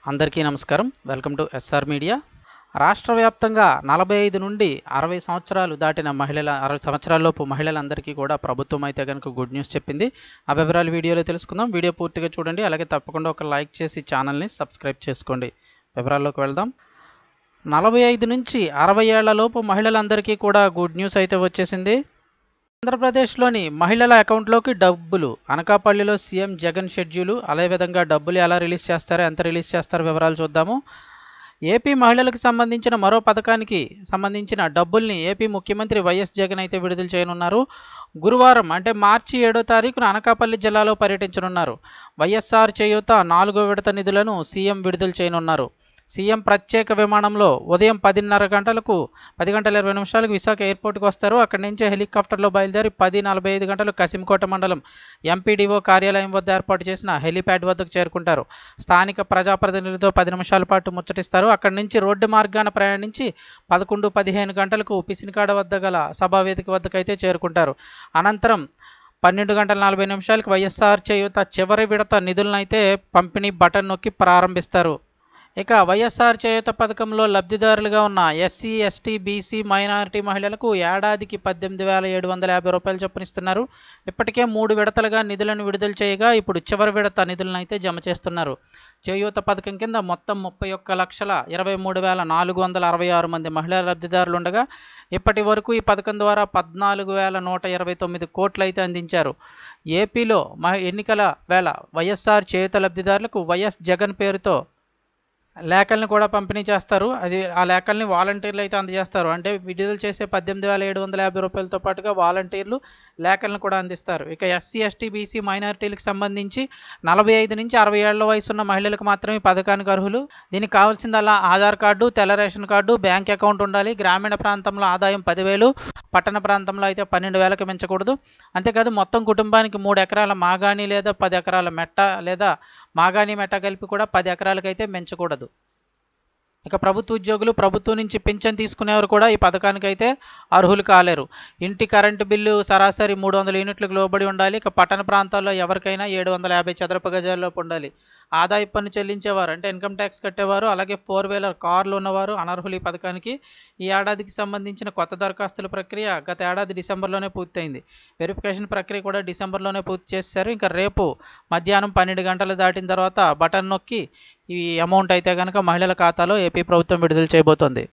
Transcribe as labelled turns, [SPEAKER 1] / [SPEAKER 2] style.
[SPEAKER 1] అందరికీ నమస్కారం. Welcome to SR media. రాష్ట్ర వ్యాప్తంగా 45 నుండి 60 సంవత్సరాలు దాటిన 60 సంవత్సరాలలోపు మహిళలందరికీ కూడా ప్రభుత్వం అయితే కనుక గుడ్ న్యూస్ చెప్పింది. ఆ వివరాలు వీడియోలో తెలుసుకుందాం. వీడియో పూర్తిగా చూడండి. అలాగే తప్పకుండా ఒక లైక్ చేసి ఛానల్ని సబ్స్క్రైబ్ చేసుకోండి. వివరాల్లోకి వెళ్దాం. 45 నుంచి 60 ఏళ్లలోపు మహిళలందరికీ కూడా గుడ్ న్యూస్ అయితే వచ్చేసింది. ఆంధ్రప్రదేశ్లోని మహిళల అకౌంట్లోకి డబ్బులు. అనకాపల్లిలో సీఎం జగన్ షెడ్యూలు. అదేవిధంగా డబ్బులు ఎలా రిలీజ్ చేస్తారో, ఎంత రిలీజ్ చేస్తారో వివరాలు చూద్దాము. ఏపీ మహిళలకు సంబంధించిన మరో పథకానికి సంబంధించిన డబ్బుల్ని ఏపీ ముఖ్యమంత్రి వైఎస్ జగన్ అయితే విడుదల చేయనున్నారు. గురువారం అంటే మార్చి 7వ తారీఖున అనకాపల్లి జిల్లాలో పర్యటించనున్నారు. వైఎస్ఆర్ చేయూత 4వ విడత నిధులను సీఎం విడుదల చేయనున్నారు. సీఎం ప్రత్యేక విమానంలో ఉదయం 10 గంటల 20 నిమిషాలకు విశాఖ ఎయిర్పోర్ట్కి వస్తారు. అక్కడి నుంచి హెలికాప్టర్లో బయలుదేరి 10:45 గంటలకు కసింకోట మండలం ఎంపీడీఓ కార్యాలయం వద్ద ఏర్పాటు చేసిన హెలీప్యాడ్ వద్దకు చేరుకుంటారు. స్థానిక ప్రజాప్రతినిధులతో 10 నిమిషాల పాటు ముచ్చటిస్తారు. అక్కడి నుంచి రోడ్డు మార్గాన ప్రయాణించి 11:15 గంటలకు పిసినికాడ వద్ద గల సభావేదిక వద్దకైతే చేరుకుంటారు. అనంతరం 12:40 వైఎస్ఆర్ చేయూత చివరి విడత నిధులనైతే పంపిణీ బటన్ నొక్కి ప్రారంభిస్తారు. ఇక వైఎస్ఆర్ చేయూత పథకంలో లబ్ధిదారులుగా ఉన్న ఎస్సీ, ఎస్టీ, బీసీ, మైనారిటీ మహిళలకు ఏడాదికి 18,750 రూపాయలు చొప్పున ఇస్తున్నారు. ఇప్పటికే 3 విడతలుగా నిధులను విడుదల చేయగా ఇప్పుడు చివరి విడత నిధులను అయితే జమ చేస్తున్నారు. చేయూత పథకం కింద మొత్తం 31,23,466 మంది మహిళా లబ్ధిదారులు ఉండగా ఇప్పటి వరకు ఈ పథకం ద్వారా 14,129 కోట్లు అయితే అందించారు. ఏపీలో ఎన్నికల వేళ వైఎస్ఆర్ చేయూత లబ్ధిదారులకు వైఎస్ జగన్ పేరుతో లేఖల్ని కూడా పంపిణీ చేస్తారు. ఆ లేఖల్ని వాలంటీర్లు అయితే అందజేస్తారు. అంటే విడుదల చేసే 18,750 రూపాయలతో పాటుగా వాలంటీర్లు లేఖలను కూడా అందిస్తారు. ఇక ఎస్సీ, ఎస్టీ, బీసీ, మైనారిటీలకు సంబంధించి 45 నుంచి 60 ఏళ్ల వయసు ఉన్న మహిళలకు మాత్రమే పథకానికి అర్హులు. దీనికి కావాల్సిందల్లా ఆధార్ కార్డు, తెల్ల రేషన్ కార్డు, బ్యాంక్ అకౌంట్ ఉండాలి. గ్రామీణ ప్రాంతంలో ఆదాయం 10,000, పట్టణ ప్రాంతంలో అయితే 12,000కి మించకూడదు. అంతేకాదు మొత్తం కుటుంబానికి 3 ఎకరాల మాగాణి లేదా 10 ఎకరాల మెట్ట లేదా మాగాణి మెట్ట కలిపి కూడా 10 ఎకరాలకైతే మించకూడదు. ఇక ప్రభుత్వ ఉద్యోగులు, ప్రభుత్వం నుంచి పింఛన్ తీసుకునేవారు కూడా ఈ పథకానికైతే అర్హులు కాలేరు. ఇంటి కరెంటు బిల్లు సరాసరి 300 యూనిట్లకు లోబడి ఉండాలి. ఇక పట్టణ ప్రాంతాల్లో ఎవరికైనా 750 చదరపు గజాల్లోపు ఉండాలి. ఆదాయ పన్ను చెల్లించేవారు అంటే ఇన్కమ్ ట్యాక్స్ కట్టేవారు, అలాగే 4-వీలర్ కార్లు ఉన్నవారు అనర్హులు ఈ పథకానికి. ఈ ఏడాదికి సంబంధించిన కొత్త దరఖాస్తుల ప్రక్రియ గత ఏడాది డిసెంబర్లోనే పూర్తయింది. వెరిఫికేషన్ ప్రక్రియ కూడా డిసెంబర్లోనే పూర్తి చేశారు. ఇంకా రేపు మధ్యాహ్నం 12 గంటలు దాటిన తర్వాత బటన్ నొక్కి ఈ అమౌంట్ అయితే కనుక మహిళల ఖాతాలో ఏపీ ప్రభుత్వం విడుదల చేయబోతోంది.